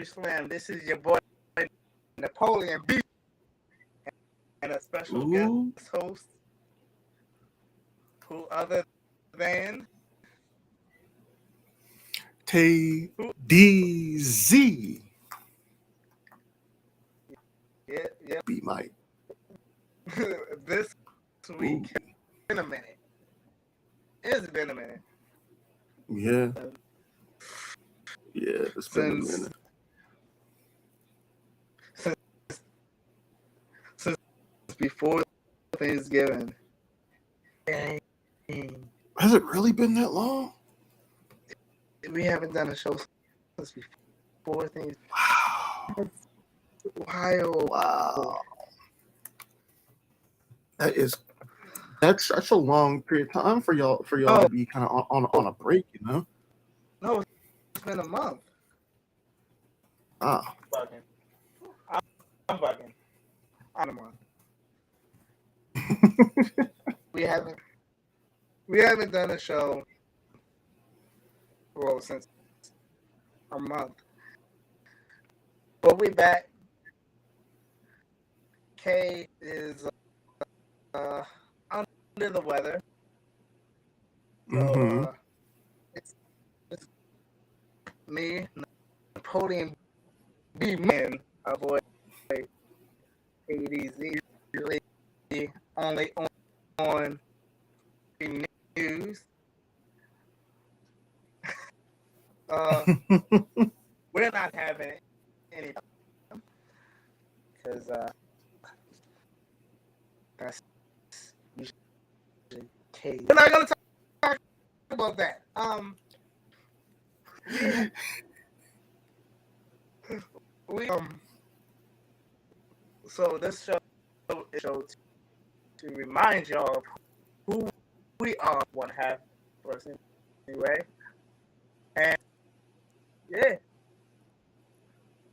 Slam. This is your boy Napoleon B, and a special Ooh. guest host, who other than Tay who? DZ Yeah. B'Myte. This Ooh. week been a minute. It's been a minute. Yeah. Yeah, it's been a Since minute. since before Thanksgiving. Has it really been that long? We haven't done a show since before Thanksgiving. Wow. Wild. Wow. That's a long period of time for y'all to be kind of on a break, you know? No, it's been a month. Ah. Bugging. I'm bugging. I'm a month. We haven't done a show since a month. But we back. Kay is under the weather. So it's me, Napoleon B'Myte, avoid Tay DZ, usually only on the news. We're not having any because that's usually Kay. We're not gonna talk about that. We so this show is to remind y'all of who we are, one half person anyway. And yeah,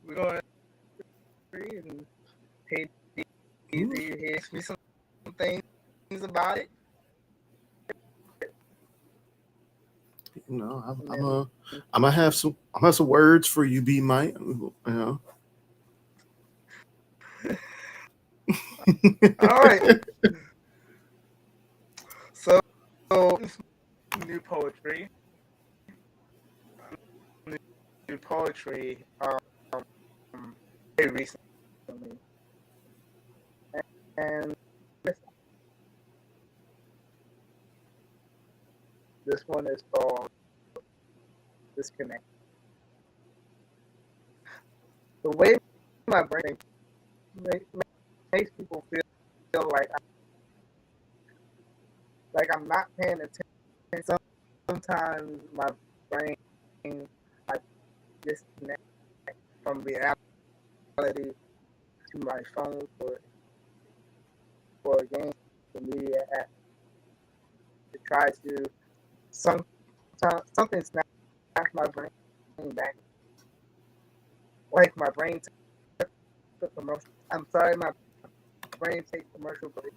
we're going to read and Tay DZ here me some things about it. You know, I'm gonna have some words for you, B'Myte. You know. All right. So new poetry. New poetry very recently. And this one is called Disconnect. The way my brain makes people feel like I'm not paying attention. Sometimes my brain like disconnect from reality to my phone for a game, the media app, to try to something snatch my brain back. Like my brain took commercial. I'm sorry, my brain takes commercial break.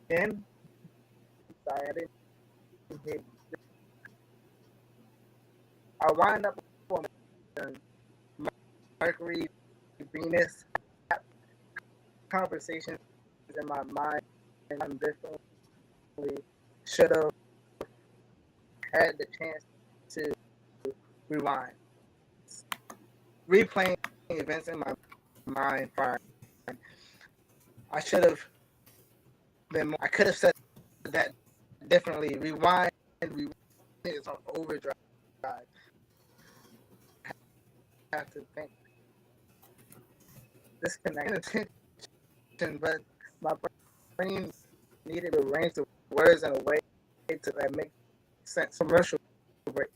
Then, sorry, I didn't hit. I wind up on Mercury, Venus conversations in my mind, and I'm definitely should have had the chance to rewind, replaying events in my mind. I should have been. I could have said that differently. Rewind is on overdrive. I have to think. Disconnect attention, but my brain needed to arrange the words in a way that makes sense. Commercial break.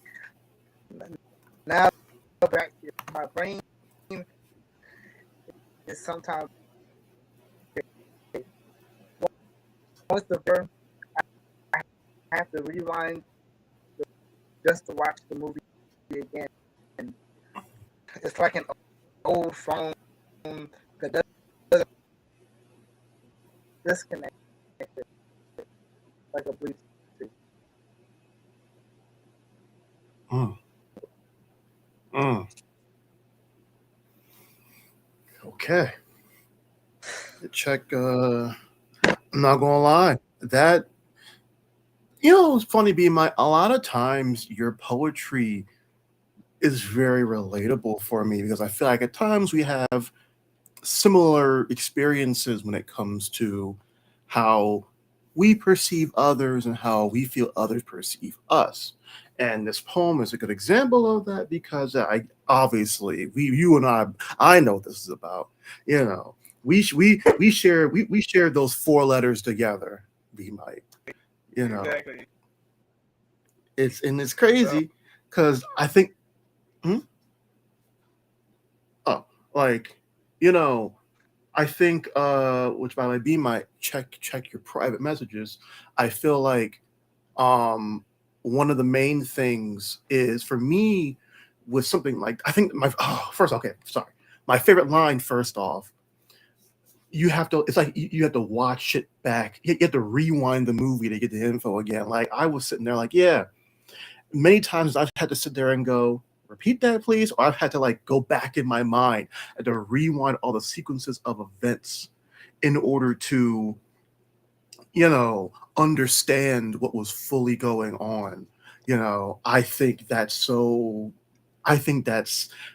Now back to my brain is sometimes once the verb I have to rewind just to watch the movie again. And it's like an old phone that doesn't disconnect like a Bluetooth. Mm. Mm. Okay. Check. I'm not gonna lie. That it's funny. A lot of times your poetry is very relatable for me because I feel like at times we have similar experiences when it comes to how we perceive others and how we feel others perceive us. And this poem is a good example of that because I obviously you and I know what this is about. You know, we share those four letters together. B'Myte. Exactly. It's crazy because I think. Hmm? Oh, like you know I think, which by the way, B'Myte check your private messages. I feel like one of the main things is for me with something like I think first okay sorry my favorite line first off you have to it's like you have to watch it back you have to rewind the movie to get the info again like I was sitting there like yeah many times I've had to sit there and go, repeat that, please. Or I've had to like go back in my mind and to rewind all the sequences of events in order to, understand what was fully going on. I think that's so interesting.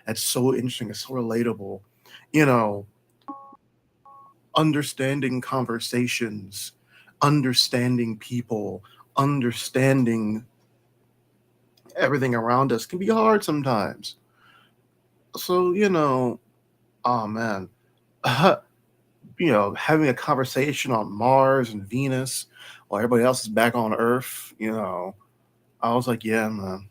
It's so relatable. You know, understanding conversations, understanding people, understanding everything around us can be hard sometimes. So, oh man, having a conversation on Mars and Venus while everybody else is back on Earth, I was like, yeah, man,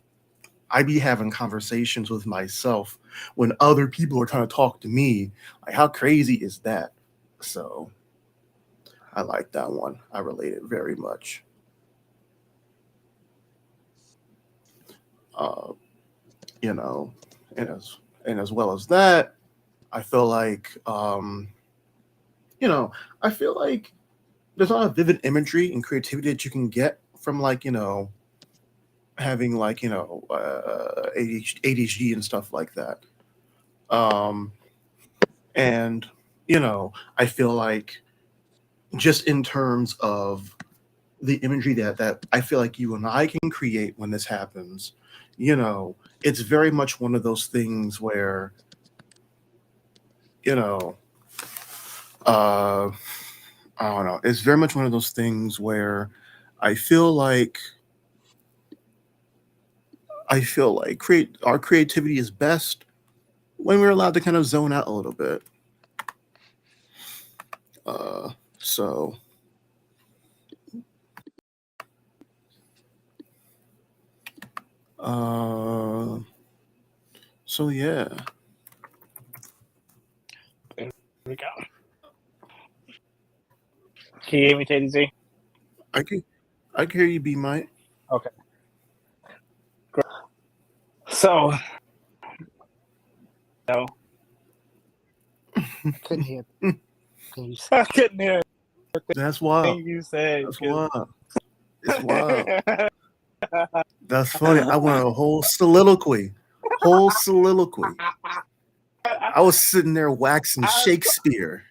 I be having conversations with myself when other people are trying to talk to me. Like, how crazy is that? So, I like that one. I relate it very much. Uh, you know, and as well as that, I feel like, I feel like there's a lot of vivid imagery and creativity that you can get from like having like ADHD and stuff like that. Um, and I feel like just in terms of the imagery that I feel like you and I can create when this happens, it's very much one of those things where you know uh, I don't know. It's very much one of those things where I feel like create our creativity is best when we're allowed to kind of zone out a little bit. Uh, so uh, so yeah, There we go. Can you hear me, Tay DZ? I can I can hear you, B'Myte. Okay. Great. So, no, couldn't hear. I couldn't hear That's wild. anything you said. That's wild. It's wild. That's funny. I went on a whole soliloquy. Whole soliloquy. I was sitting there waxing Shakespeare.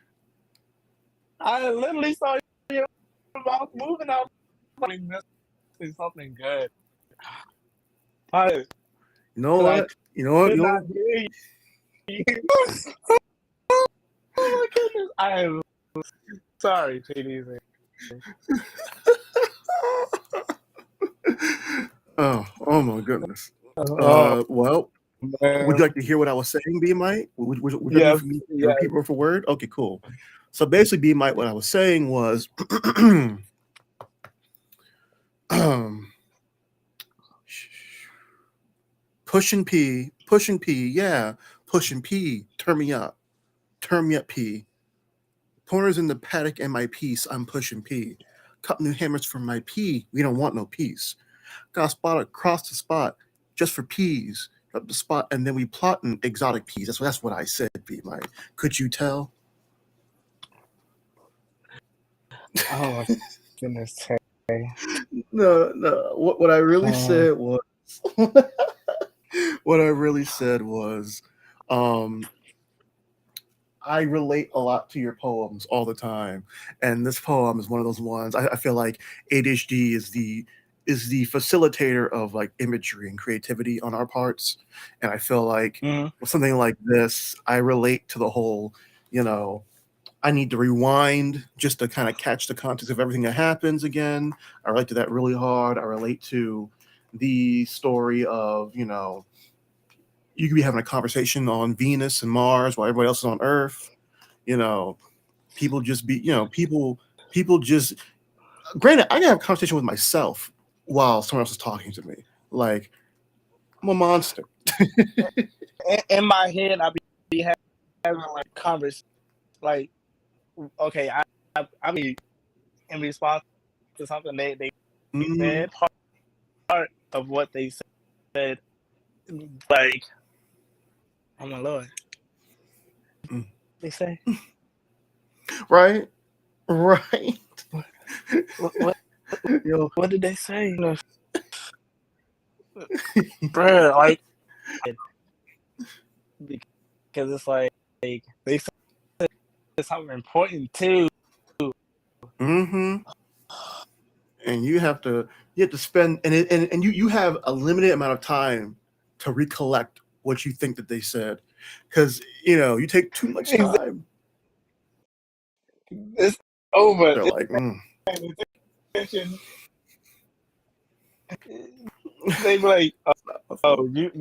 I literally saw your mouth moving. I was like, this is something good. I You know what? You know what? did You know not hear you. Oh my goodness. I am sorry, TDZ. oh my goodness. Oh, Well, would man. you like to hear what I was saying, B'Myte? Would you like Yes, for me to yes. repeat word for word? Okay, cool. So basically, B'Myte, what I was saying was, pushing P, yeah, pushing P, turn me up, P. Pointers in the paddock and my piece, I'm pushing P. Cut new hammers for my P, we don't want no peace. Got a spot across the spot just for peas. Up the spot, and then we plotting exotic peas. That's what I said, B'Myte. Could you tell? Oh my goodness, Tay. No. What I really said was what I really said was, um, I relate a lot to your poems all the time, and this poem is one of those ones. I feel like ADHD is the facilitator of like imagery and creativity on our parts, and I feel like Mhm. with something like this, I relate to the whole, you know, I need to rewind just to kind of catch the context of everything that happens again. I relate to that really hard. I relate to the story of, you could be having a conversation on Venus and Mars while everybody else is on Earth. You know, people just be, people just, granted, I can have a conversation with myself while someone else is talking to me. Like, I'm a monster. In my head, I be having like converse, like, okay, I be in response to something they Mm, said. Part of what they said, like, oh my lord, mm. they say Right? Right. what Yo. what did they say? Bruh, like, because it's like they said something important too. Mm-hmm. And you have to spend and you have a limited amount of time to recollect what you think that they said, because you take too much time. It's over. They're like, Attention. They be like, oh, you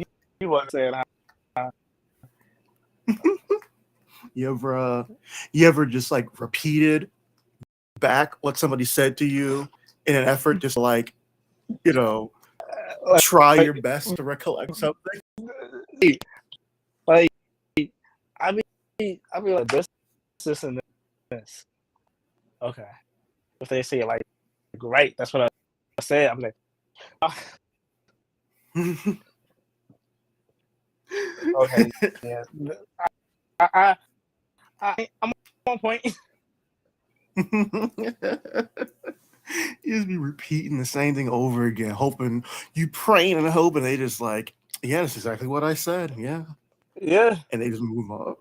weren't saying how. you ever just like repeated back what somebody said to you in an effort just to, like, you know try your Like, best to recollect something? like, I be like this, and this. Okay, if they say it like, right, that's what I said. I'm like, oh, okay, yeah. I'm on point. You just be repeating the same thing over again, hoping, you praying and hoping they just like, yeah, that's exactly what I said. Yeah. Yeah, And they just move on.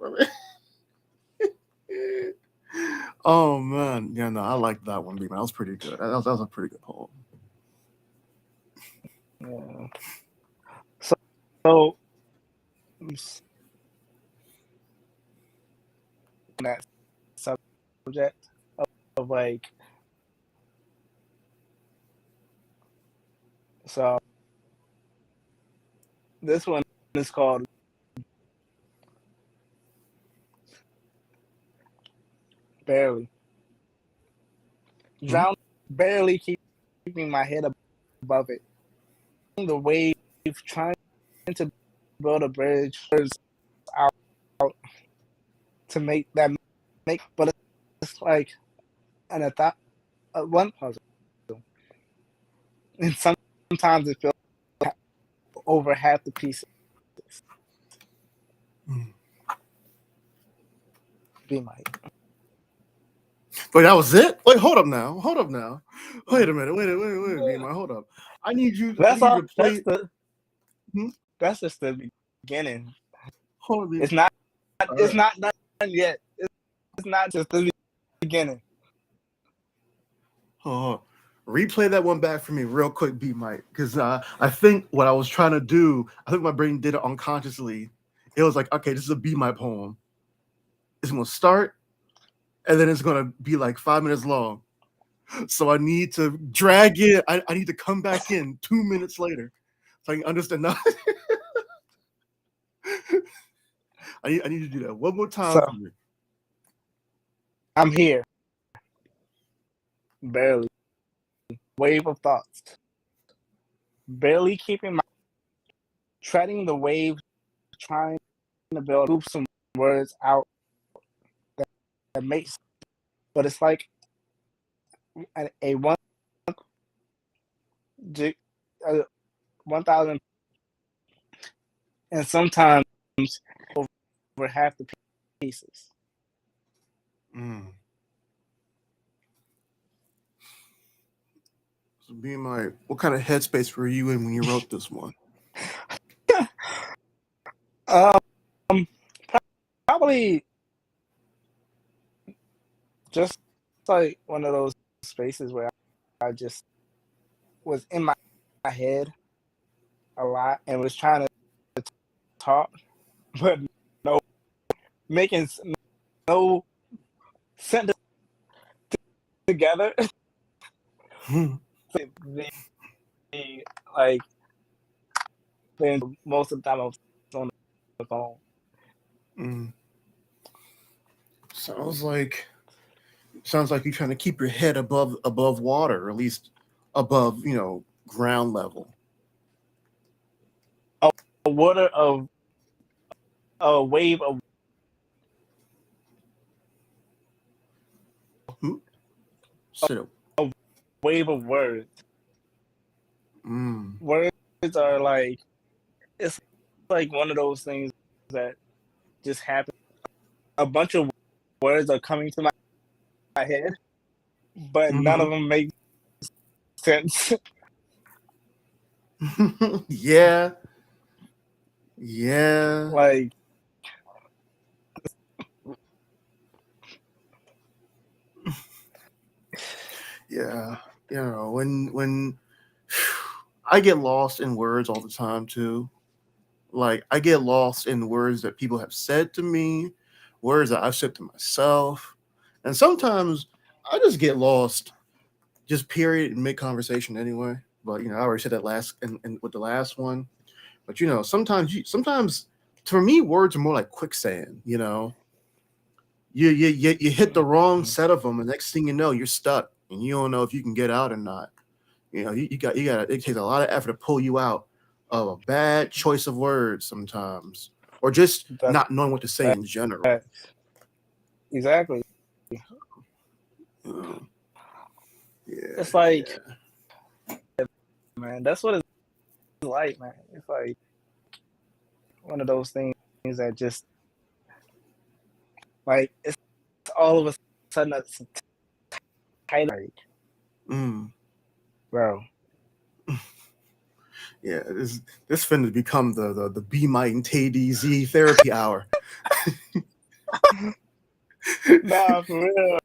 Oh man. Yeah, no, I like that one, man. That was pretty good. That was a pretty good poem. yeah. So that subject of like, so this one is called Barely. Hmm? Drown, barely keeping my head above it. The wave, trying to build a bridge out to make that but it's like an one puzzle, and sometimes it feels like over half the pieces. Mm. B'Myte. Wait, that was it? Wait, hold up now. Hold up now. Wait a minute. Wait, Nima, hold up. I need you. I That's need you all. to play. Hmm? That's just the beginning. Hold on. It's not. All It's right. not done yet. It's not just the beginning. Oh, replay that one back for me real quick, B'Myte, because I think what I was trying to do, I think my brain did it unconsciously. It was like, okay, this is a B'Myte poem. It's gonna start, and then it's gonna be like 5 minutes long. So I need to drag it. I need to come back in 2 minutes later, so I can understand. Now. I need to do that one more time So for me. I'm here, barely. Wave of thoughts, barely keeping my treading the wave, trying to build some words out that makes. But it's like a 1,000, and sometimes over half the pieces. Mm. So B'Myte, what kind of headspace were you in when you wrote this one? Um, probably just like one of those spaces where I just was in my head a lot and was trying to talk, but no, making no sentence together. Like, then most of the time I was on the phone. Sounds like you're trying to keep your head above water, or at least above, ground level. A water of a wave of a wave of words. Words are like, it's like one of those things that just happen. A bunch of words are coming to my head, but none of them make sense. Yeah. Like, yeah. When I get lost in words all the time too. Like, I get lost in words that people have said to me, words that I've said to myself, and sometimes I just get lost, just period, in mid conversation anyway. But I already said that last and with the last one. But sometimes for me, words are more like quicksand. You hit the wrong set of them, and next thing you know, you're stuck, and you don't know if you can get out or not. You got it takes a lot of effort to pull you out of a bad choice of words sometimes, or just not knowing what to say in general. Exactly. Yeah, It's like, man, that's what it's like, man. It's like one of those things that just, like, it's all of a sudden it's tight, like, bro. Yeah, this finna become the B'Myte and Tay DZ therapy hour. Nah, for real,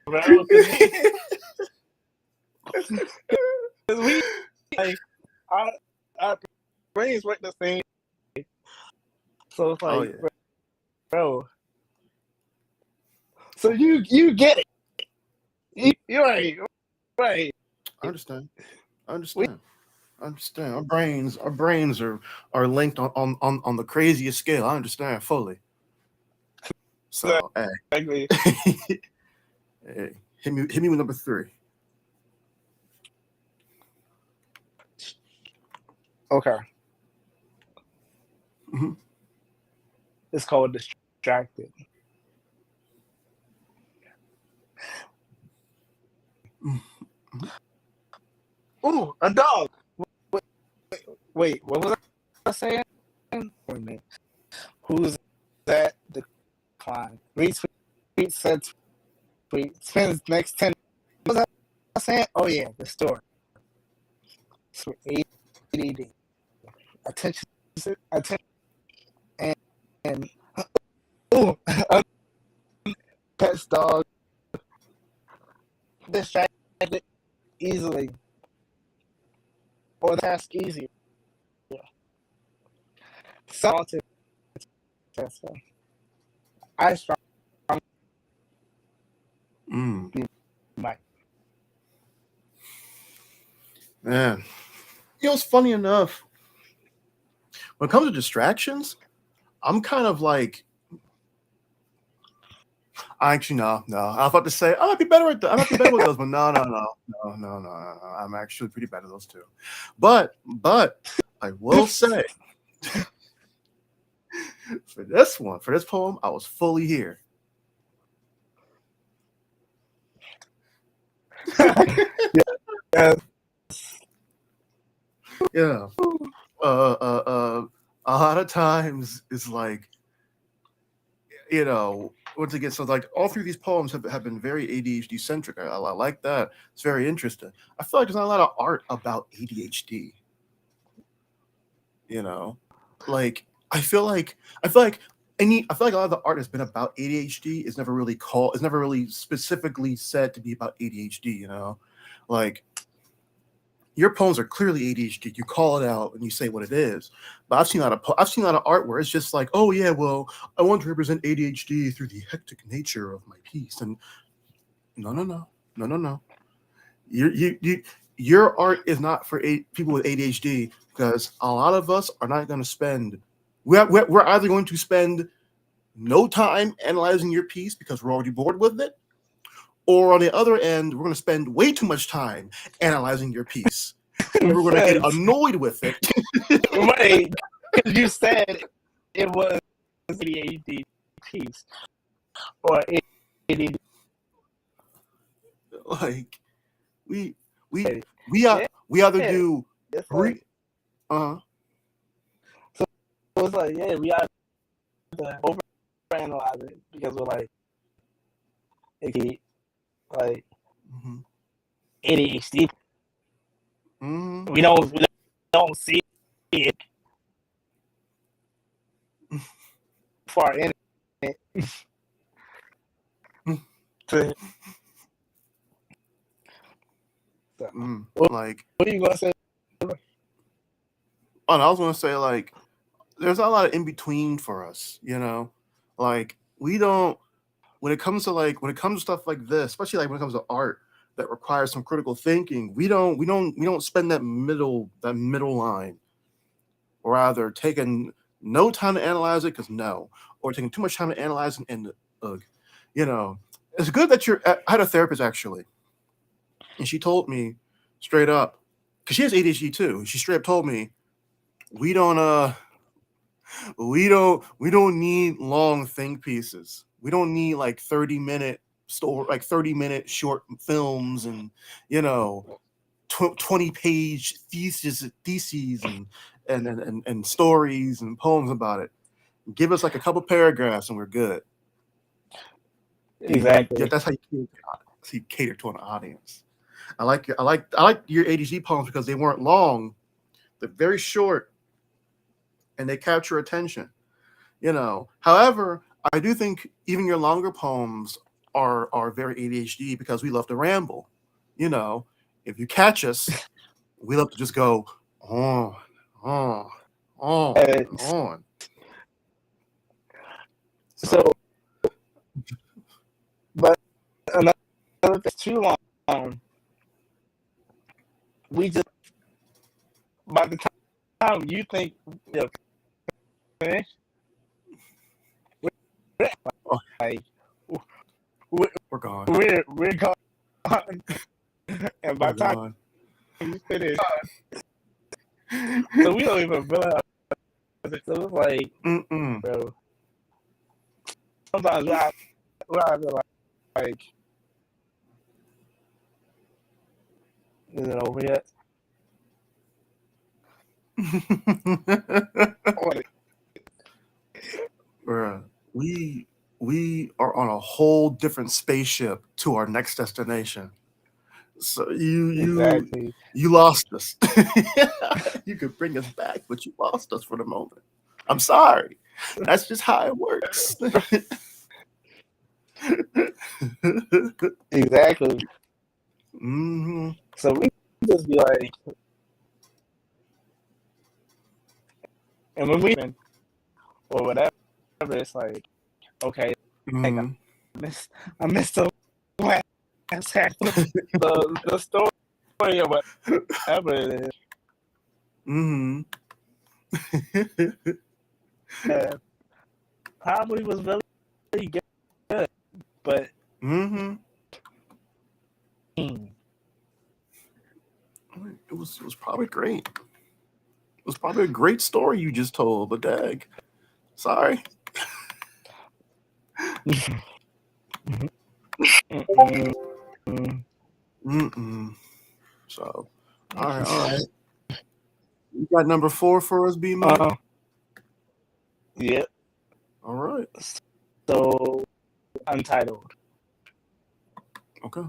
bro. Cause we like our brains work the same. So it's like, bro. So you get it. You're right. Right. I understand. Our brains are linked on the craziest scale. I understand fully. So, exactly. Hey, hit me with number 3. Okay. Mm-hmm. It's called distracted. Mm-hmm. Ooh, a dog. Wait, what was I saying? Wait a minute. Who's that? Decline. Retweet, said tweet. Spends next 10. What was I saying? Oh, yeah, the story. ADD. Attention. And ooh, pets, dog. Distracted easily. Or the task easier. Solitude. I strong. Man, it's funny enough. When it comes to distractions, I'm kind of like, actually, no. I was about to say I might be better with those, but no. I'm actually pretty bad at those too. But I will say, for this poem, I was fully here. Yeah. A lot of times it's like, once again, so like all 3 of these poems have been very ADHD centric. I like that. It's very interesting. I feel like there's not a lot of art about ADHD. Like, I feel like I feel like a lot of the art that's been about ADHD is never really specifically said to be about ADHD. You know, like your poems are clearly ADHD. You call it out and you say what it is. But I've seen a lot of art where it's just like, oh yeah, well, I want to represent ADHD through the hectic nature of my piece. And no. Your art is not for people with ADHD, because a lot of us are not going to spend. We're either going to spend no time analyzing your piece because we're already bored with it, or on the other end, we're going to spend way too much time analyzing your piece. And we're going to get annoyed with it. Right. Because you said it was ADHD piece. Or ADHD. Like, we either do three. So it's like, yeah, we either overanalyze it because we're like, ADHD. Mm-hmm. We don't see it far in it. Like, what are you gonna say? Oh, I was gonna say, like, there's not a lot of in between for us, you know. Like, we don't, when it comes to stuff like this, especially like when it comes to art that requires some critical thinking, we don't spend that middle line, or either taking no time to analyze it or taking too much time to analyze it, and you know. It's good that I had a therapist actually, and she told me straight up, because she has ADHD too. She straight up told me, we don't need long think pieces. We don't need like 30-minute short films and 20-page theses and stories and poems about it. Give us like a couple paragraphs and we're good. Exactly. Yeah, that's how you cater to an audience. I like your ADHD poems because they weren't long. They're very short and they capture attention. However, I do think even your longer poems are very ADHD because we love to ramble. If you catch us, we love to just go on. So, but another thing too long. We just, by the time you think you're finished, we're gone. We're gone. And by the time you finish, so we don't even realize it. So it's like, bro, sometimes we're like, is it over yet? Bruh, we are on a whole different spaceship to our next destination. So you lost us. You could bring us back, but you lost us for the moment. I'm sorry. That's just how it works. Exactly. Mm-hmm. So we just be like, and when we or whatever, it's like, okay, like I missed the last half of the story or whatever it is. Mm-hmm. Probably was really good, but it was probably great. It was probably a great story you just told, but dag, sorry. So, all right. You got number 4 for us, B'Myte? Yeah. All right. So, Untitled. Okay.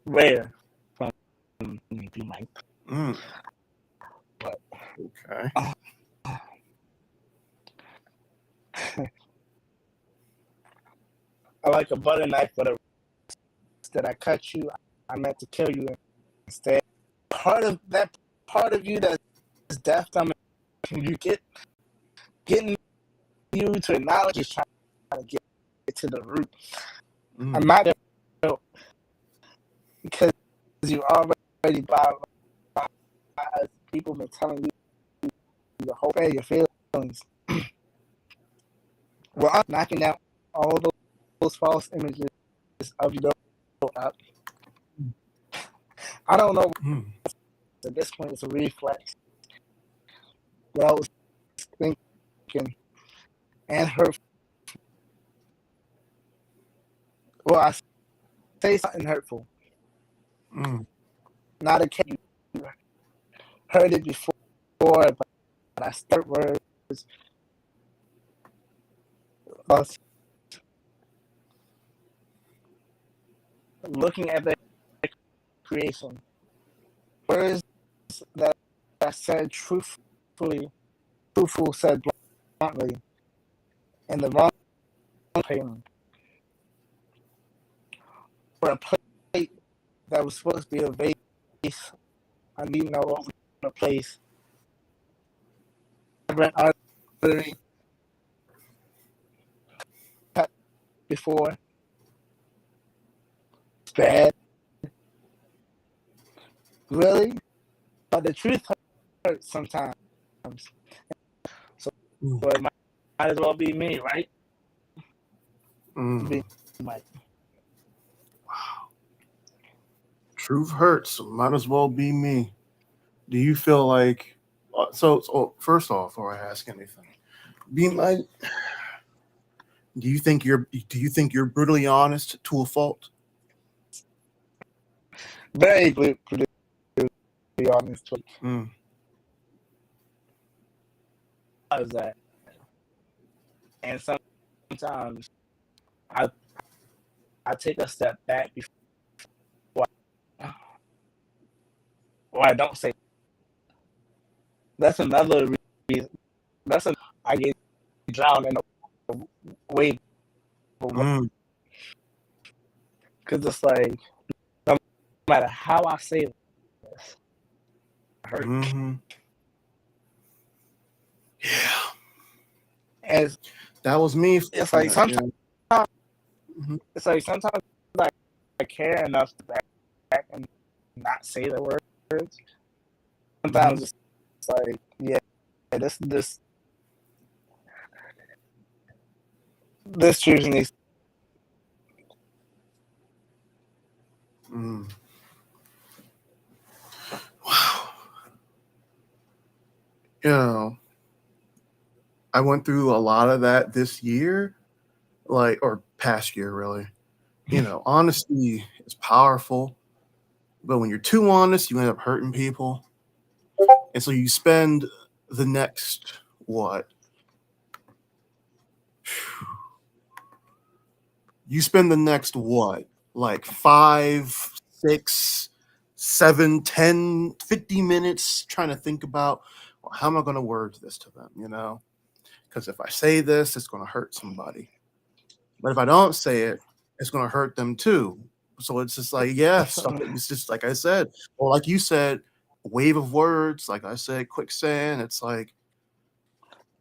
Rare from B'Myte. But Okay. I like a butter knife, but instead I cut you, I meant to kill you instead. Part of you that is deaf, you getting you to acknowledge is trying to get to the root. I'm not because you already by people been telling you the whole day your feelings. Well, I'm knocking out all those false images of you. I don't know. At this point, it's a reflex. What I was thinking and hurtful. Well, I say something hurtful. Not a case. You heard it before, but I start words. Looking at the creation, words that I said truthful said bluntly, and the wrong pain. For a plate that was supposed to be a vase, I'm eating all over the place. I read artery cut before. It's bad. Really? But the truth hurts sometimes. So it might as well be me, right? Be Mike. Wow. Truth hurts. Might as well be me. Do you feel like so first off, before I ask anything, B'Myte, do you think you're brutally honest to a fault? Very brutally honest. How is that? And sometimes I take a step back before I don't say. That's another reason. I get drowned in a wave. Because it's like, no matter how I say this, it hurts. Yeah. And that was me. It's like sometimes. It's like sometimes I care enough to back and not say the words. Sometimes it's like, yeah, this choosing these. Wow. You know, I went through a lot of that this year, or past year, really. You know, honesty is powerful, but when you're too honest, you end up hurting people. And so you spend the next, like 5, 6, 7, 10, 50 minutes trying to think about, well, how am I going to word this to them, you know? Because if I say this, it's going to hurt somebody. But if I don't say it, it's going to hurt them too. So it's just like, it's just like I said, or like you said, wave of words. Like I said, quicksand. It's like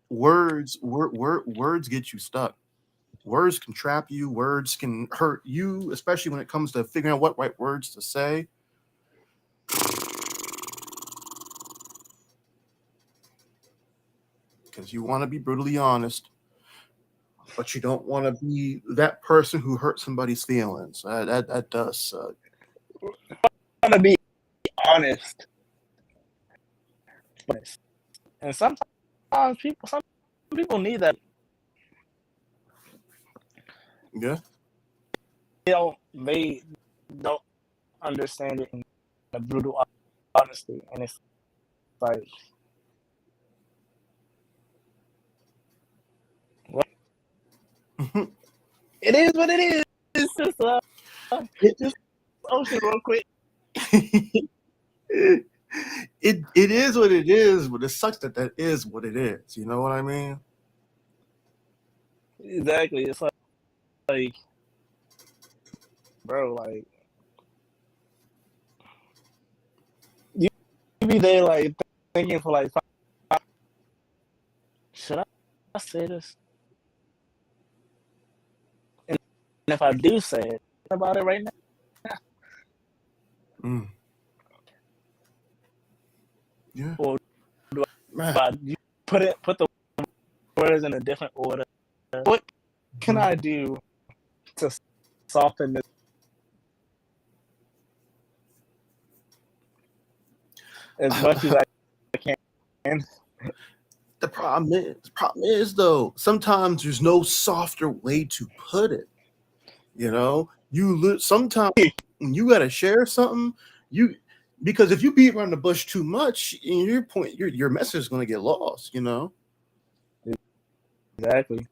words get you stuck. Words can trap you. Words can hurt you, especially when it comes to figuring out what right words to say. Because you want to be brutally honest, but you don't want to be that person who hurt somebody's feelings. That does suck. I want to be honest. And sometimes some people need that. Yeah. They don't understand it in the brutal honesty. And it's like, it is what it is. It's just ocean real quick. it is what it is, but it sucks that is what it is. You know what I mean? Exactly. It's like, bro, like you be there like thinking for like 5, should I say this? And if I do say it about it right now, Mm. Yeah. or do Man. I put the words in a different order? What can I do to soften this? As much as I can. The problem is though, sometimes there's no softer way to put it. You know, sometimes when you gotta share something, because if you beat around the bush too much, in your point, your message is gonna get lost. You know. Exactly.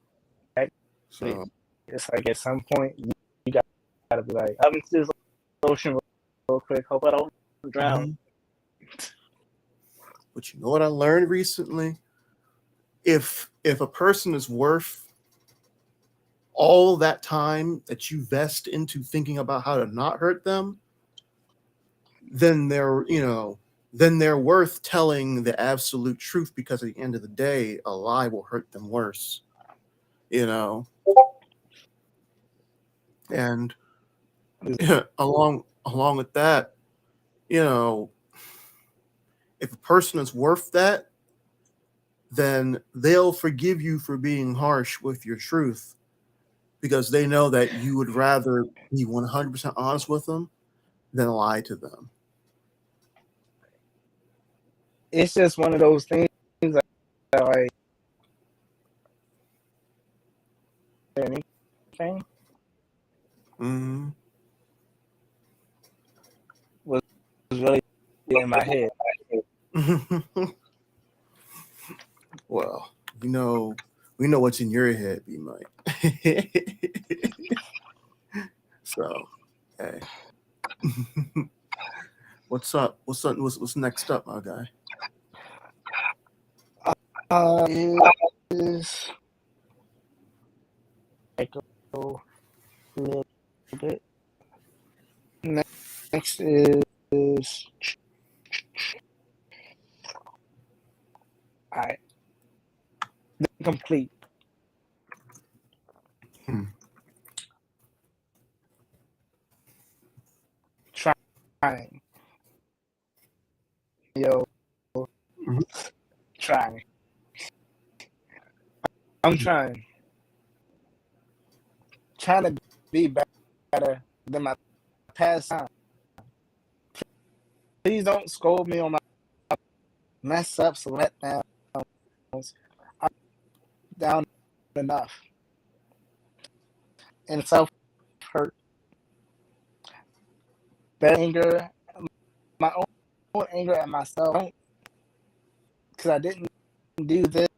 So It's like at some point you gotta be like, I'm just ocean real quick. Hope I don't drown. But you know what I learned recently? If a person is worth all that time that you vest into thinking about how to not hurt them, then they're worth telling the absolute truth, because at the end of the day, a lie will hurt them worse. You know, and along with that, you know, if a person is worth that, then they'll forgive you for being harsh with your truth, because they know that you would rather be 100% honest with them than lie to them. It's just one of those things that like anything Mm-hmm. was really in my head. Well, we know what's in your head, B'Myte. So, hey, what's up? What's next up, my guy? Is like a little bit. Next is alright. Complete. Trying. Yo. Mm-hmm. Trying. I'm trying. Trying to be better than my past time. Please don't scold me on my mess ups and letdowns. I'm down enough. And self hurt. Bad anger, my own anger at myself. Because I didn't do this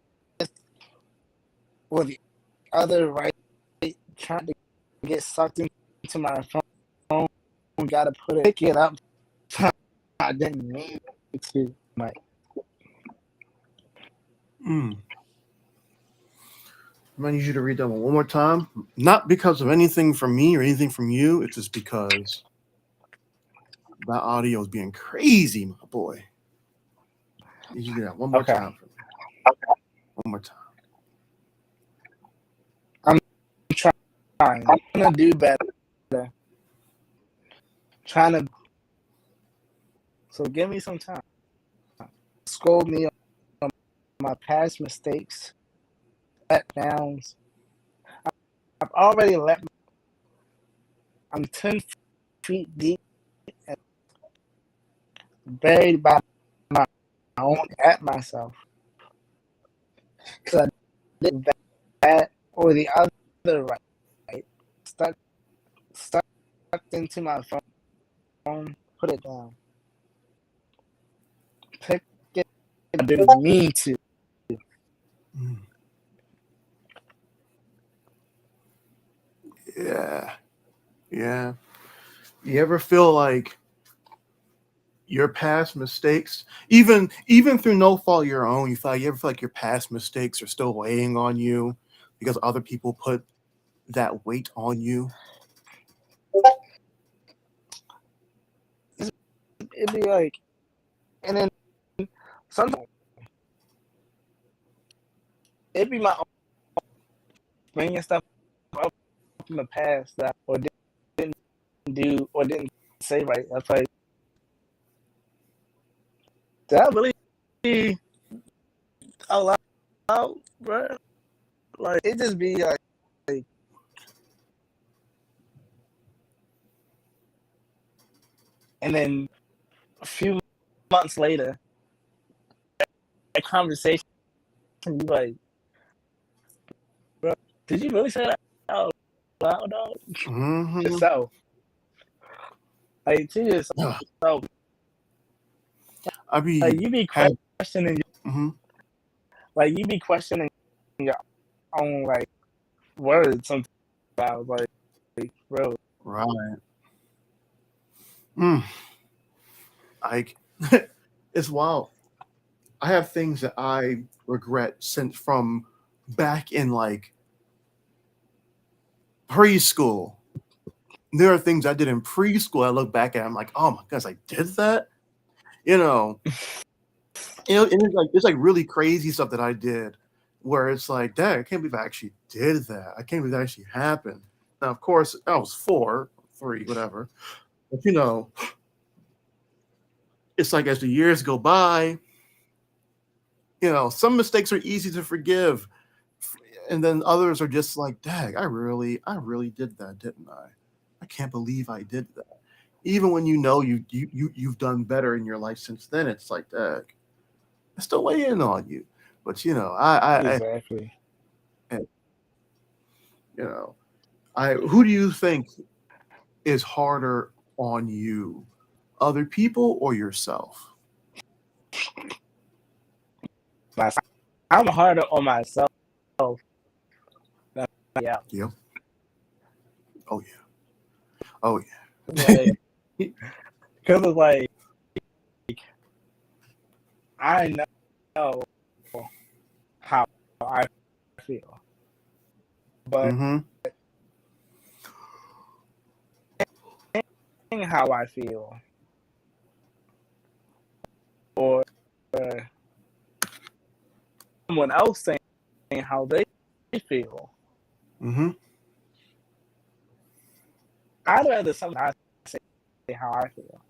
or the other, right? Trying to get sucked into my phone. Gotta pick it up. I didn't mean to. Mike. I need you to read that one more time. Not because of anything from me or anything from you. It's just because that audio is being crazy, my boy. I need you to do that one more time for me. One more time. I'm trying. I'm gonna do better. Trying to. So give me some time. Scold me on my past mistakes, letdowns. I've already let. I'm 10 feet deep and buried by my own at myself. Because I did that or the other, right? Stuck into my phone. Put it down. Pick it. I didn't mean to. Yeah. Yeah. You ever feel like your past mistakes, even through no fault of your own, you ever feel like your past mistakes are still weighing on you because other people put that weight on you? It'd be like, and then sometimes it'd be my own bringing stuff up from the past that or didn't do or didn't say right. That's like, did I really allow, bro? Like it just be like and then a few months later, a conversation can be like, bro, did you really say that out loud, dog? Mm-hmm. Yourself. Like to yourself. I be Like you be questioning like you be questioning your own like words sometimes. Like bro. right. Like it's wild. I have things that I regret since from back in like preschool. There are things I did in preschool. I look back at. I'm like, oh my gosh, I did that. You know, and it's like really crazy stuff that I did, where it's like, dang, I can't believe I actually did that. I can't believe that actually happened. Now, of course, I was 4, 3, whatever. But it's like as the years go by, some mistakes are easy to forgive, and then others are just like, dang, I really did that, didn't I? I can't believe I did that. Even when you've done better in your life since then, it's like, dang, I still weigh in on you. But Exactly. Who do you think is harder on you, other people or yourself? I'm harder on myself. Yeah. Yep. Oh yeah. Oh yeah. Because it's like I know how I feel, but how I feel, or someone else saying how they feel. I'd rather someone say how I feel.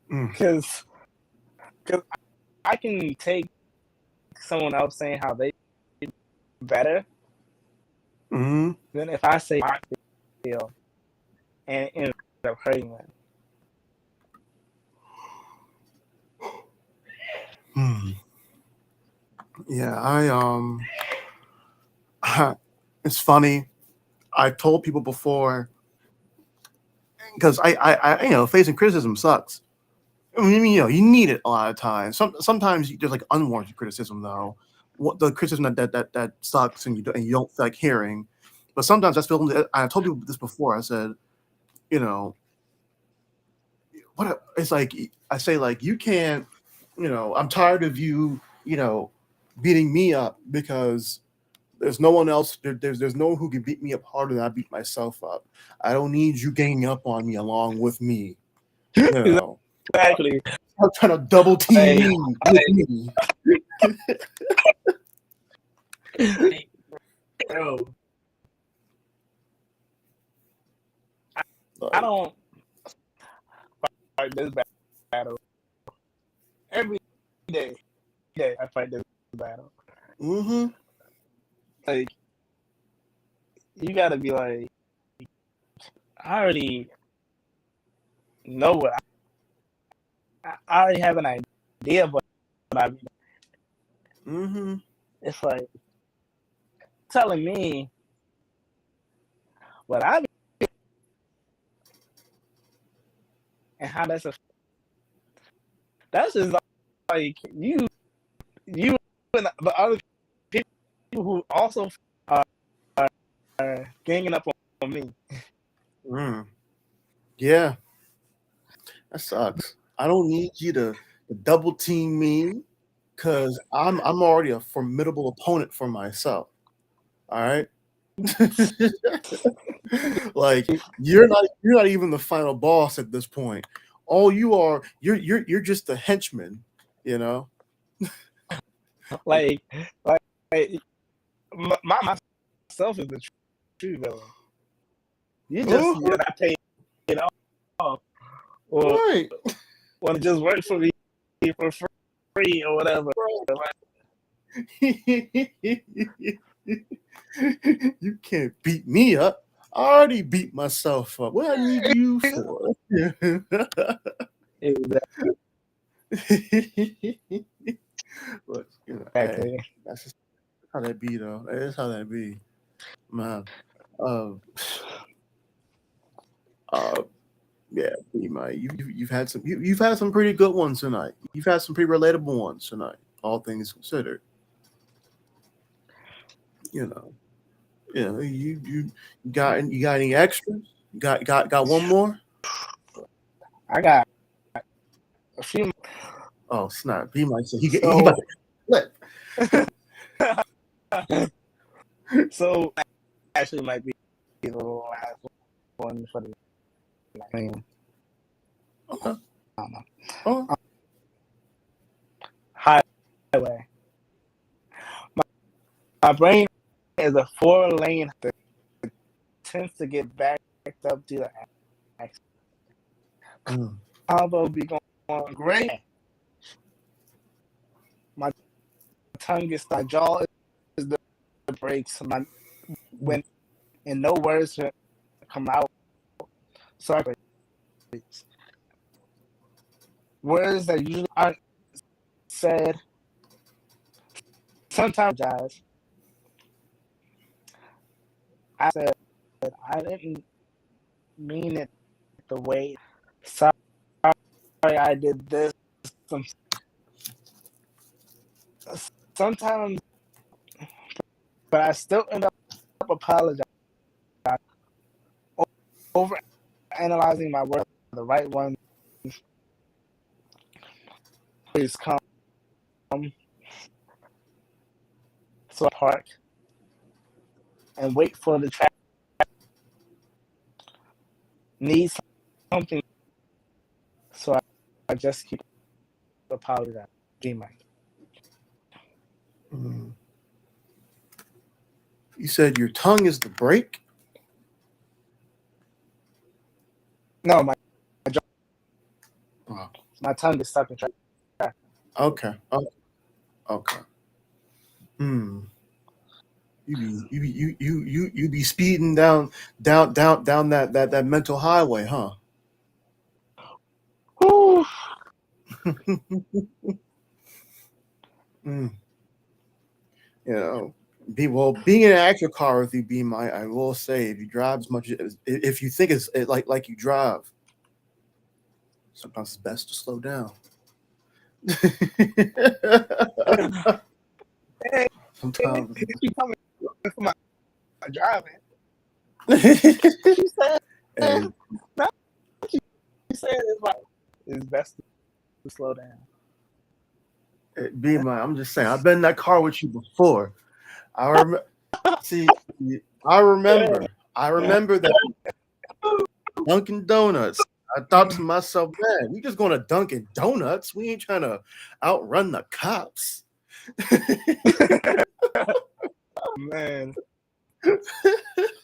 Because I can take someone else saying how they feel better than if I say how I feel and end up hurting them. Yeah, it's funny. I've told people before, because I facing criticism sucks. I mean, you need it a lot of times. Sometimes there's like unwarranted criticism though. What the criticism that sucks and you don't feel like hearing. But sometimes I told people this before. I said, what it's like. I say like you can't. I'm tired of you. Beating me up because there's no one else. There's no one who can beat me up harder than I beat myself up. I don't need you ganging up on me along with me. Exactly. I'm trying to double team me. Bro, I don't fight this battle every day. I fight this battle. Like you gotta be like, I already know what I already have an idea of what I mean. It's like telling me what I mean and how that's just like you and the other people who also are ganging up on me. Yeah, that sucks. I don't need you to double team me because I'm already a formidable opponent for myself. All right. Like you're not even the final boss at this point. All you are, you're just a henchman, you know. like, like myself is the true villain. You just you're not paying it off, or Right. want to just work for me for free or whatever. You can't beat me up. I already beat myself up. What I need you for? Exactly. But hey, that's just how that be, though. That's how that be, man. Uh, uh, yeah, B'Myte, you've had you've had some pretty good ones tonight. You've had some pretty relatable ones tonight, all things considered. You know, you got any extras? Got one more? I got a few. Oh snap! B'Myte said he So, about to flip. so actually might be the last one for the night. Okay. I don't know. Oh. Highway. My brain is a 4-lane that tends to get backed up due to accidents. Combo be going great. My tongue gets my jaw is the brakes. When and no words come out. Sorry. Words that usually aren't said. Sometimes I said I didn't mean it the way. Sorry, I did this. Sometimes, but I still end up apologizing, over analyzing my words. The right one is come. So I park and wait for the traffic. Need something, so I just keep apologizing. B'Myte. You said your tongue is the brake? No, my Oh. my tongue is stuck in traffic. Okay. Oh, okay. You be speeding down that mental highway, huh? Whew. You know, being in an actual car with you, B'Myte, I will say, if you drive as much as if you think it's like you drive, sometimes it's best to slow down. Hey, Sometimes. you coming for my driving? Hey, You said no. You said it's best to slow down. B'Myte, I'm just saying, I've been in that car with you before. I remember. See, I remember. I remember that Dunkin' Donuts. I thought to myself, man, we just going to Dunkin' Donuts. We ain't trying to outrun the cops. Man,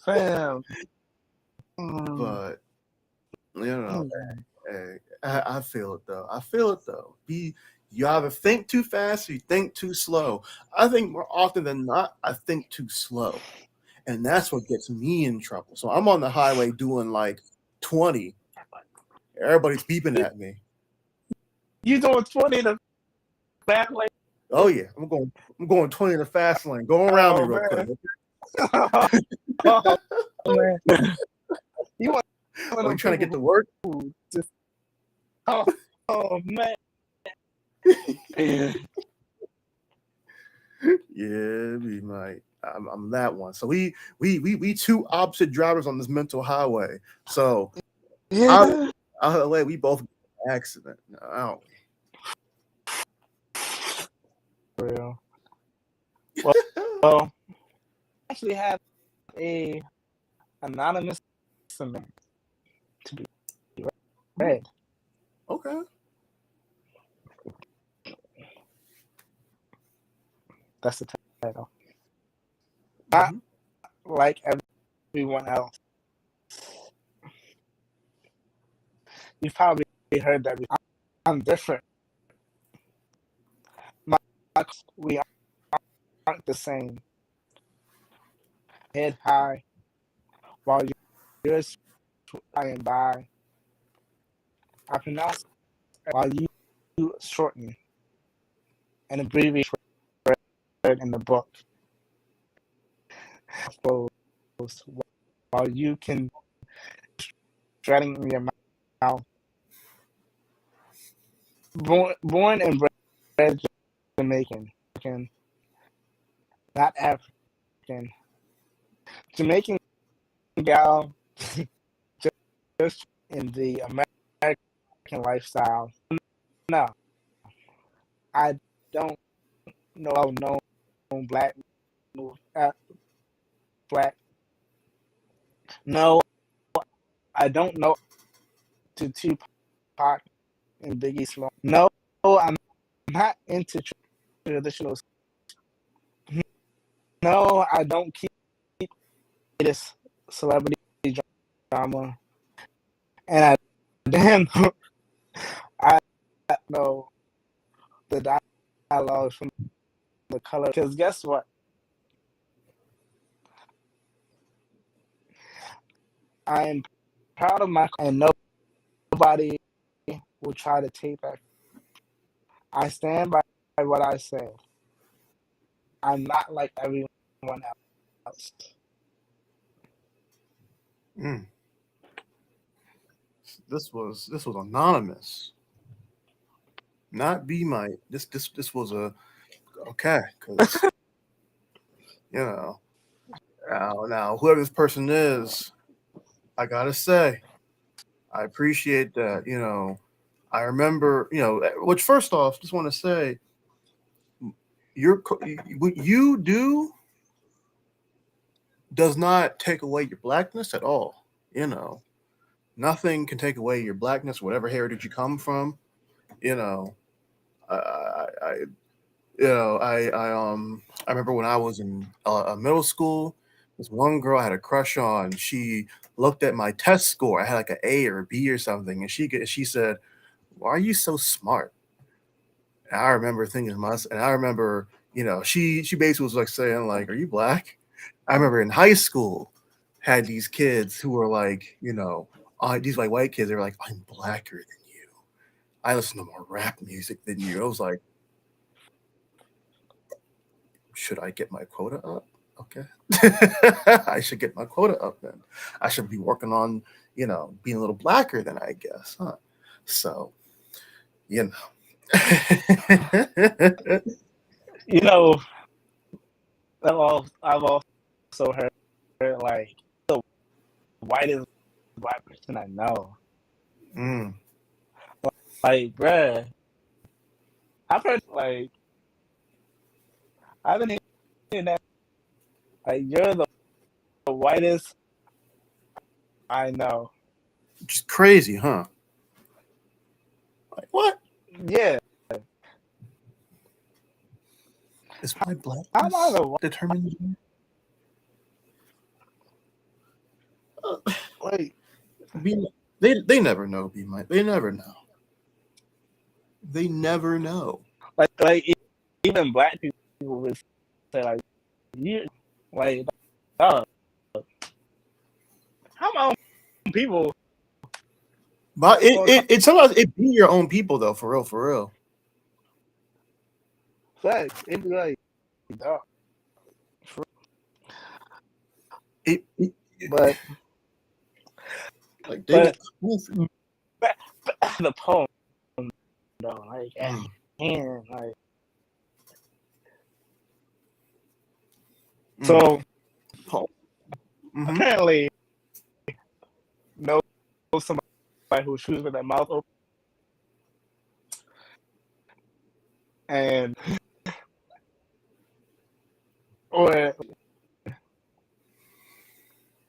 fam. But you know, hey, I feel it though. I feel it though. You either think too fast or you think too slow. I think more often than not, I think too slow. And that's what gets me in trouble. So I'm on the highway doing like 20. Everybody's beeping at me. You doing 20 in the back lane? Oh yeah, I'm going 20 in the fast lane. Go around me real quick. Oh, man. You want Are you trying to get to work? Just, oh man. Yeah, B'Myte. I'm that one. So we two opposite drivers on this mental highway. So Yeah. Wait, we both got an accident. Oh, For real. Well, I actually have a anonymous submission to be read. okay. That's the title. Not Mm-hmm. like everyone else. You've probably heard that. I'm different. We aren't the same. Head high, while yours flying by. I pronounce while you shorten and abbreviate in the book. While you can shredding in your mouth. Born and bred Jamaican, not African. Jamaican gal, just in the American lifestyle. No, I don't know black, black. No, I don't know to Tupac and Biggie Smalls. No, I'm not into traditional. No, I don't keep this celebrity drama, and I damn I know the dialogue from the color. Because guess what? I am proud of my, and nobody will try to take that. I stand by what I said. I'm not like everyone else. Mm. This was anonymous, not B'Myte. This was a okay because you know now whoever this person is, I gotta say I appreciate that. I remember which first off, just want to say what you do does not take away your blackness at all. Nothing can take away your blackness, whatever heritage you come from. You know, I I remember when I was in middle school, this one girl I had a crush on. She looked at my test score. I had like an A or a B or something, and she said, "Why are you so smart?" And I remember thinking to myself, and I remember, she basically was like saying, like, "Are you black?" I remember in high school had these kids who were like, these like white kids. They were like, "I'm blacker than you. I listen to more rap music than you." I was like, should I get my quota up? Okay. I should get my quota up then. I should be working on, being a little blacker than I guess, huh? So, you know. You know, I've also heard like the whitest black person I know. Mm. Like, bruh, I've heard like I've been hearing that like you're the whitest I know. Just crazy, huh? Like, what? Yeah. Is my How am I blackness the determined? like They never know, B'Myte. They never know. They never know. even black people would say like you like how my own people But it sometimes it be your own people though, for real, for real. facts. It'd be like dog. It But like they will prove it. the poem though, like Mm. and like Mm. so Mm-hmm. apparently know somebody who chews with their mouth open, and or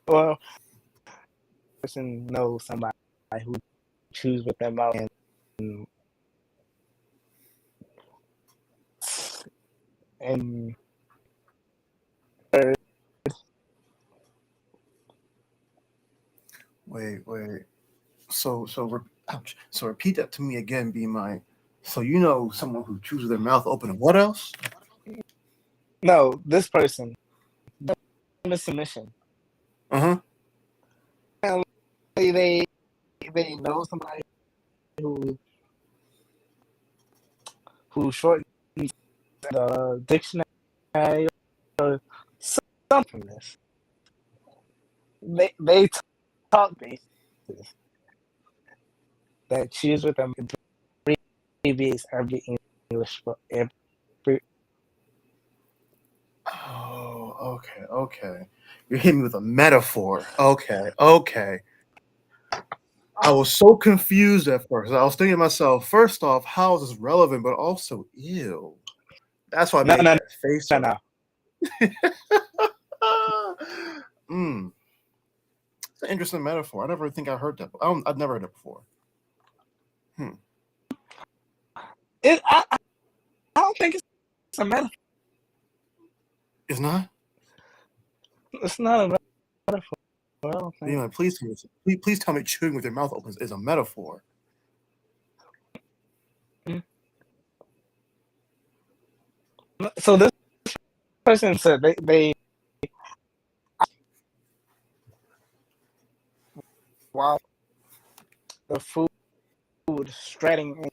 or person knows somebody who chews with their mouth and Wait. Ouch. So repeat that to me again, B'Myte. So you know someone who chews with their mouth open, and what else? no, this person in a submission. Uh-huh. They know somebody who shortens the dictionary or something. This they talk basis that chews with them abbreviates every English every. Oh, okay. You're hitting me with a metaphor. Okay. I was so confused at first. I was thinking to myself, first off, how is this relevant? But also, ew. That's why I made that face. No. It's an interesting metaphor. I never think I heard that. I've never heard it before. I don't think it's a metaphor. It's not? It's not a metaphor. I don't think. B'Myte, please tell me chewing with your mouth open is a metaphor. So this person said they while the food shredding.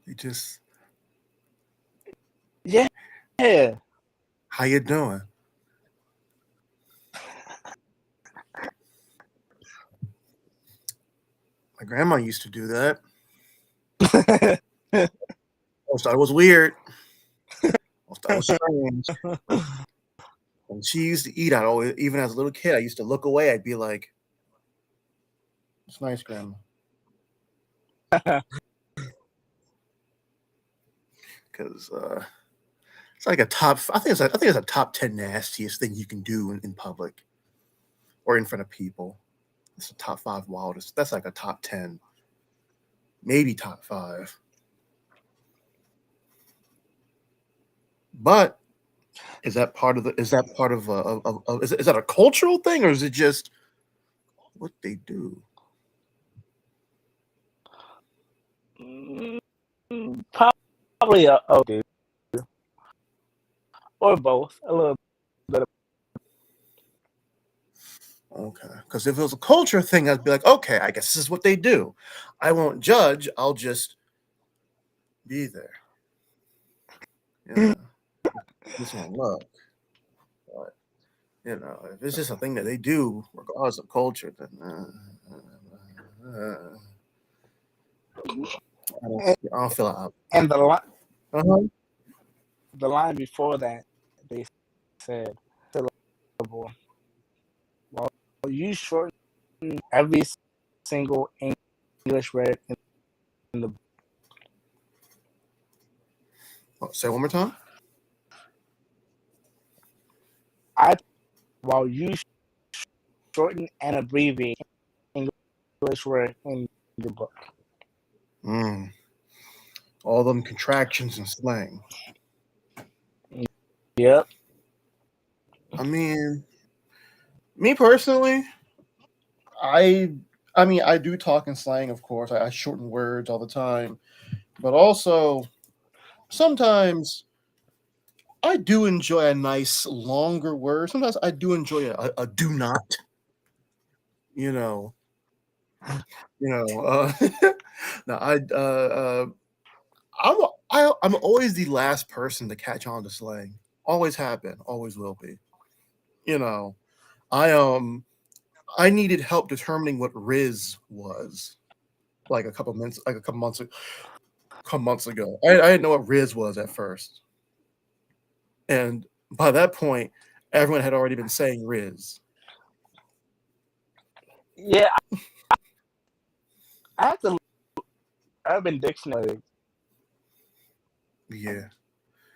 You just, Yeah. how you doing? My grandma used to do that. I thought it was weird. I thought it was strange. When she used to eat, even as a little kid, I used to look away. I'd be like, "It's nice, grandma." Because it's like a top. I think it's a top 10 nastiest thing you can do in public or in front of people. It's a top 5 wildest. That's like a top 10, maybe top 5. But is that part of the? Is that part of is that a cultural thing, or is it just what they do? Probably a dude or both. A little bit. Okay, because if it was a culture thing, I'd be like, okay, I guess this is what they do. I won't judge. I'll just be there. Just won't look. But if it's just a thing that they do, regardless of culture, then I don't feel out. And Uh-huh. the line before that, they said, syllable. Well, you shorten every single English word in the. Say it one more time. While you shorten and abbreviate English word in the book. All them contractions and slang. Yep. I mean, me personally, I do talk in slang, of course. I shorten words all the time, but also sometimes I do enjoy a nice longer word. Sometimes I do enjoy a do not. No, I'm always the last person to catch on to slang. Always have been, always will be. I needed help determining what Riz was like a couple months ago. I didn't know what Riz was at first. And by that point, everyone had already been saying Riz. Yeah, I have to. Urban Dictionary. Yeah,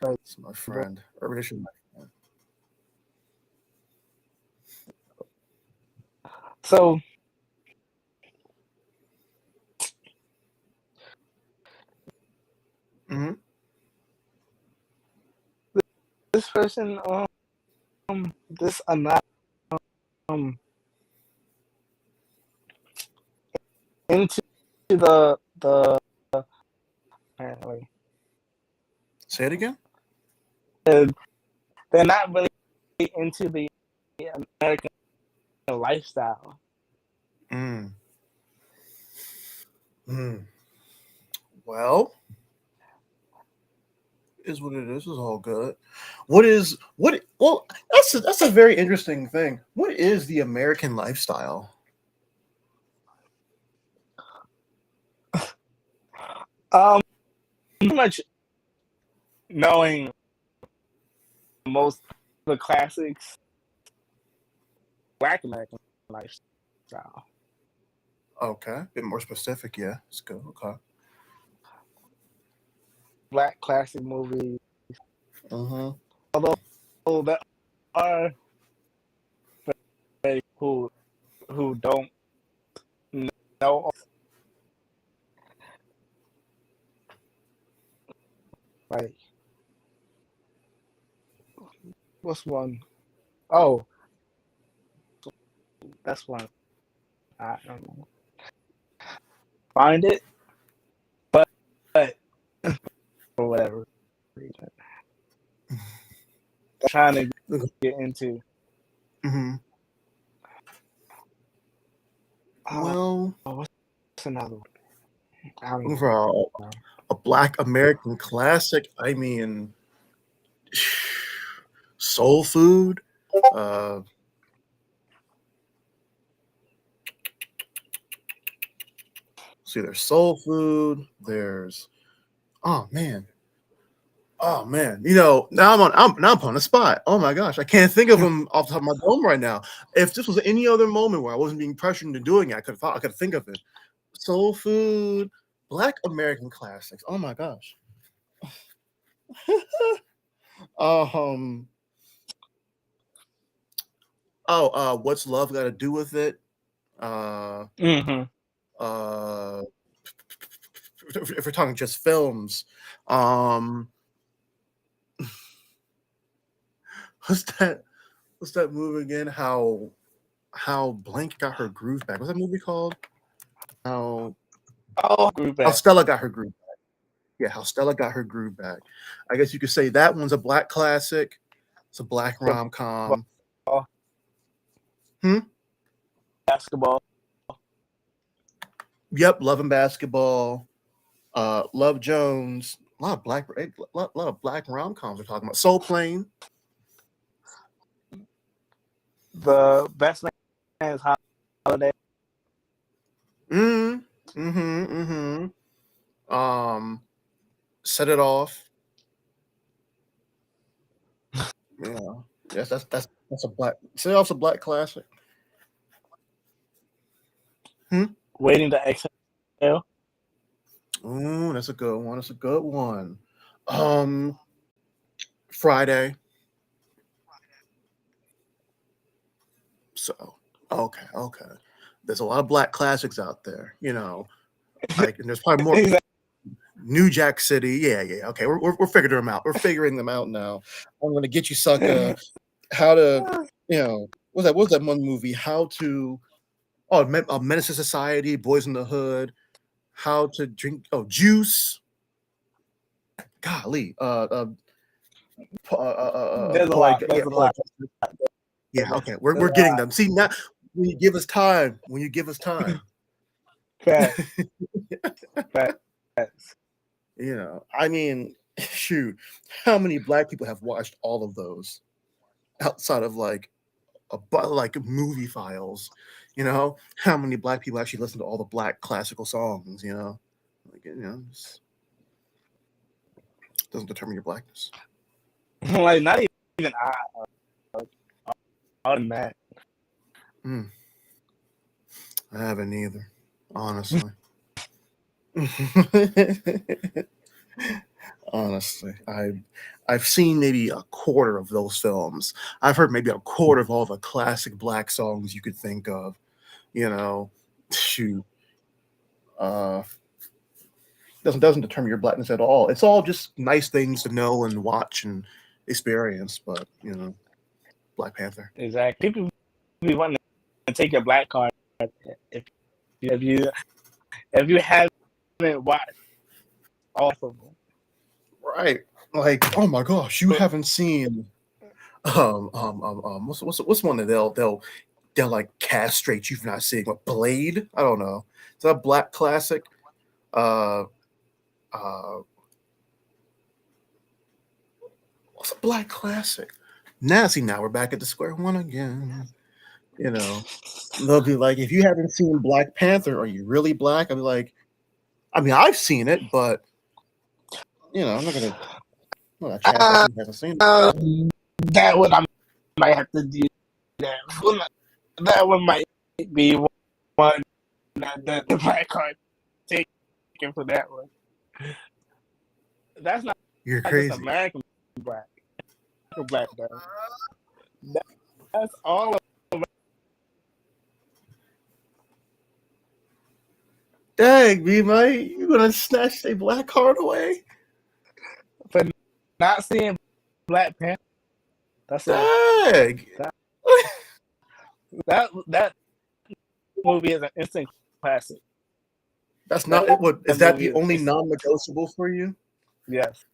Like, it's my friend. Urban Dictionary, my friend. so Mm-hmm. this person, this amount, um, into the apparently Say it again. they're not really into the American lifestyle. Mm. Mm. Well, is what it is. It's all good. What is what? Well, that's a very interesting thing. What is the American lifestyle? Pretty much knowing most of the classics, Black American lifestyle, Okay, a bit more specific. Yeah, let's go. Okay. Black classic movies. Mm-hmm. Although there are people who don't know, like, what's one? Oh, that's one. I don't know. Find it, but for whatever reason, trying to get into. Mm-hmm. Oh, Well, what's another one? I don't looking even for know. a Black American classic. I mean, soul food. Uh, see, there's soul food. There's oh man, oh man. You know, now I'm on the spot. Oh my gosh, I can't think of them off the top of my dome right now. If this was any other moment where I wasn't being pressured into doing it, I could think of it. Soul food, Black American classics. Oh my gosh. um. Oh, what's love got to do with it? Uh. Mm-hmm. Uh. If we're talking just films, um, what's that? What's that movie again? How Blank got her groove back? What's that movie called? How Oh, group how back. Stella got her groove back. Yeah, how Stella got her groove back. I guess you could say that one's a black classic. It's a black The rom com. ball, Hmm. basketball. Yep. Love and Basketball. Love Jones. A lot of black rom coms we're talking about. Soul Plane. The best man's holiday. Mm. Mm-hmm. Mm-hmm. Set It Off. Yeah. Yes, that's a black. Set It Off's a black classic. Hmm. Waiting to exhale. Ooh, that's a good one. That's a good one. Um, Friday. So okay, okay. There's a lot of black classics out there, you know. Like, and there's probably more. Exactly. New Jack City. Yeah, yeah. Okay, we're figuring them out. We're figuring them out now. I'm gonna get you, sucker. How to, you know, what's that one movie? How to, oh, Menace to Society, Boys in the Hood. How to drink? Oh, Juice. Golly. There's a Polite. lot. Yeah, There's a polite. lot. Yeah. Okay, we're There's a getting lot. them. See now, when you give us time, when you give us time. Facts. Facts. You know, I mean, shoot, how many black people have watched all of those outside of like like movie files? You know, how many black people actually listen to all the black classical songs? You know, like, you know, it doesn't determine your blackness. Like not even automatic. I haven't either, honestly. Honestly, I've seen maybe a quarter of those films. I've heard maybe a quarter of all the classic black songs you could think of. Shoot, uh, doesn't determine your blackness at all. It's all just nice things to know and watch and experience. But Black Panther. Exactly. People be wanting to take your black card if you haven't watched all of them. Right. Like, oh my gosh, you haven't seen what's one that they'll like castrate you for not seeing? What, Blade? I don't know. Is that a black classic? What's a black classic? Now we're back at the square one again. They'll be like, if you haven't seen Black Panther, are you really black? I'll be like, I mean, I've seen it, but I'm not gonna chance like you haven't seen it. That one I might have to do. That one might be one that the black card taken for that one. That's not. You're crazy. Just American black. Black though. That's all of. Dang, B'Myte, you gonna snatch a black card away? For not seeing Black Panther. That's Dang. That movie is an instant classic. That's not what is that the only non-negotiable for you? Yes.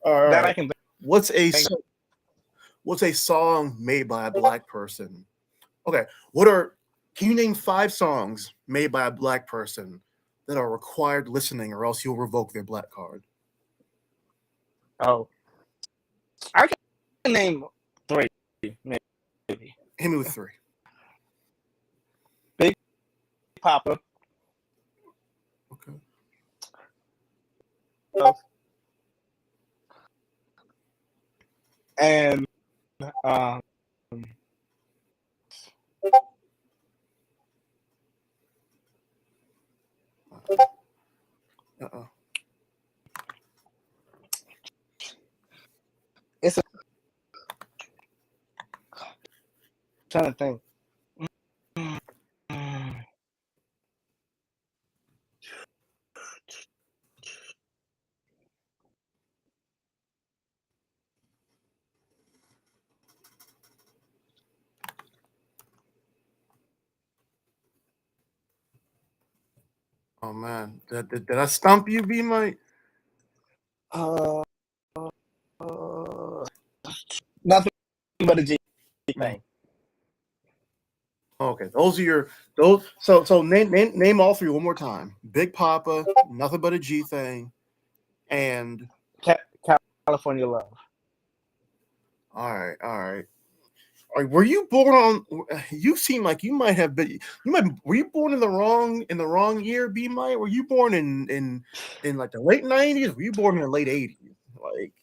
All right. That I can. What's a song made by a black person? Okay. Can you name 5 songs made by a black person that are required listening, or else you'll revoke their black card? Oh, I can name 3, maybe. Hit me with 3. Big Papa. Okay. And it's trying to think. Oh man, did I stump you, B'Myte? Nothing but a G thing. Okay, those. So name all 3 one more time. Big Papa, Nothing But a G Thing, and California Love. All right. Were you born on? You seem like you might have been. Were you born in the wrong year, B'Myte? Were you born in like the late 90s? Were you born in the late 80s? Like,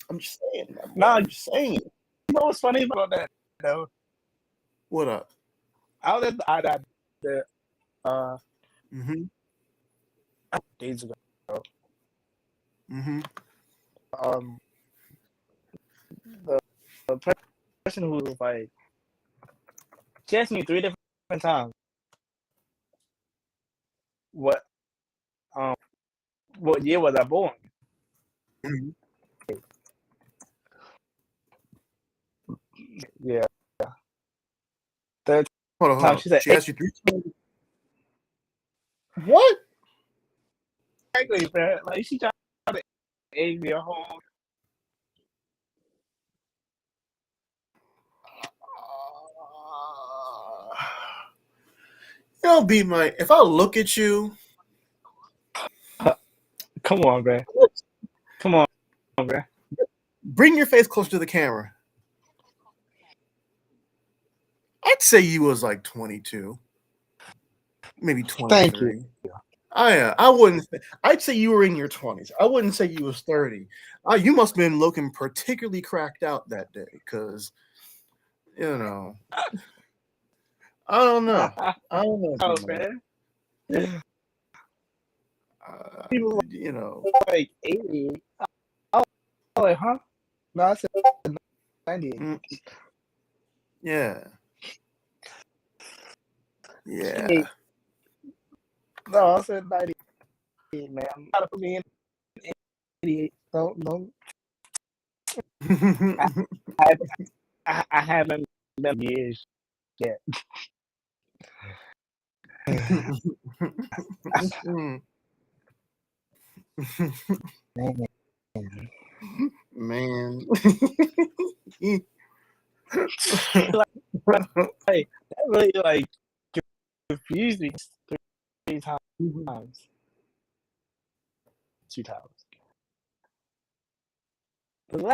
I'm just saying. I'm just saying. You know what's funny about that though? What up? I was at the days ago. The person who was like, she asked me 3 different times what year was I born? Yeah. Hold on. She said, she asked you 3 times. What? Exactly, man. Like she tried to egg me a whole. B'Myte, if I look at you, come on, man. Come on, man. Bring your face closer to the camera. I'd say you was like 22, maybe 23. Thank you. I wouldn't. I'd say you were in your 20s. I wouldn't say you was 30. You must have been looking particularly cracked out that day, because you know. I don't know. I don't know. Oh, Man. man. People You know. like 80. I was like, huh? No, I said 90. Yeah. Yeah. No, I said 98, man. I'm not put me in 88. Don't. I haven't been years yet. Man. Hey, that really like confused me 3 times. 2 times. Where,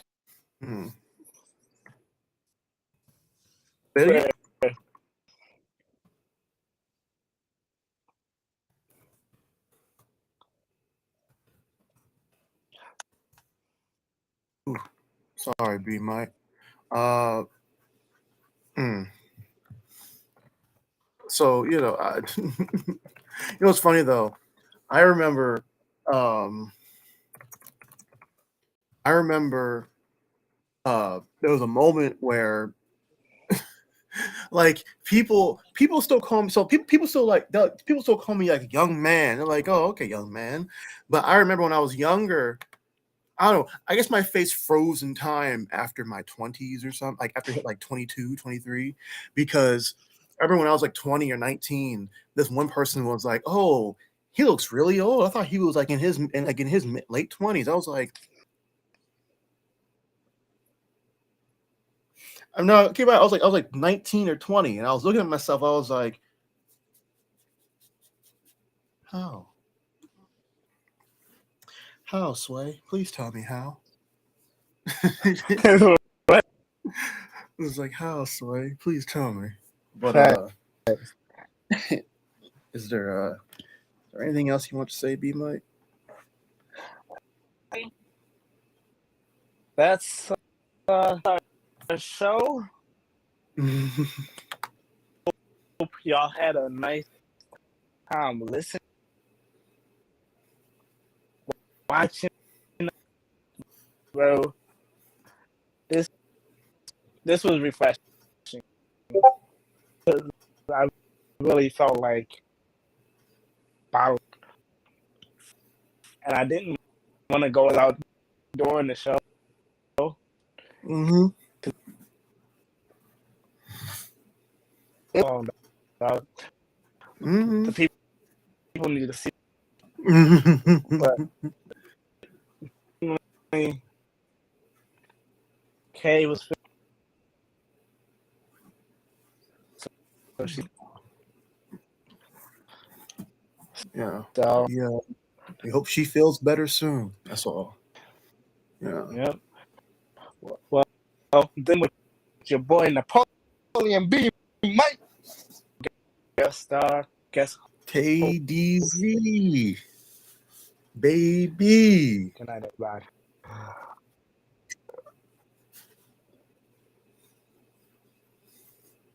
sorry, B'Myte. So you know, it's funny though. I remember there was a moment where like people still call me, so people still call me like young man. They're like, oh, okay, young man. But I remember when I was younger, I don't know, I guess my face froze in time after my 20s or something, like after I hit like 22, 23, because I remember when I was like 20 or 19, this one person was like, oh, he looks really old. I thought he was like in his late 20s. I was like, I'm not, keep out. I was like 19 or 20, and I was looking at myself. I was like, how? How, Sway? Please tell me how. What? It was like, how, Sway? Please tell me. But is there anything else you want to say, B'Myte? That's our show. Hope y'all had a nice time listening, watching, bro. This was refreshing. I really felt like and I didn't want to go without doing the show. Mm-hmm. The people need to see. But Kay was so she. Yeah. So Yeah. We hope she feels better soon. That's all. Yeah. Yep. Well, then with your boy Napoleon B'Myte, guest Tay DZ. Baby. Good night, everybody.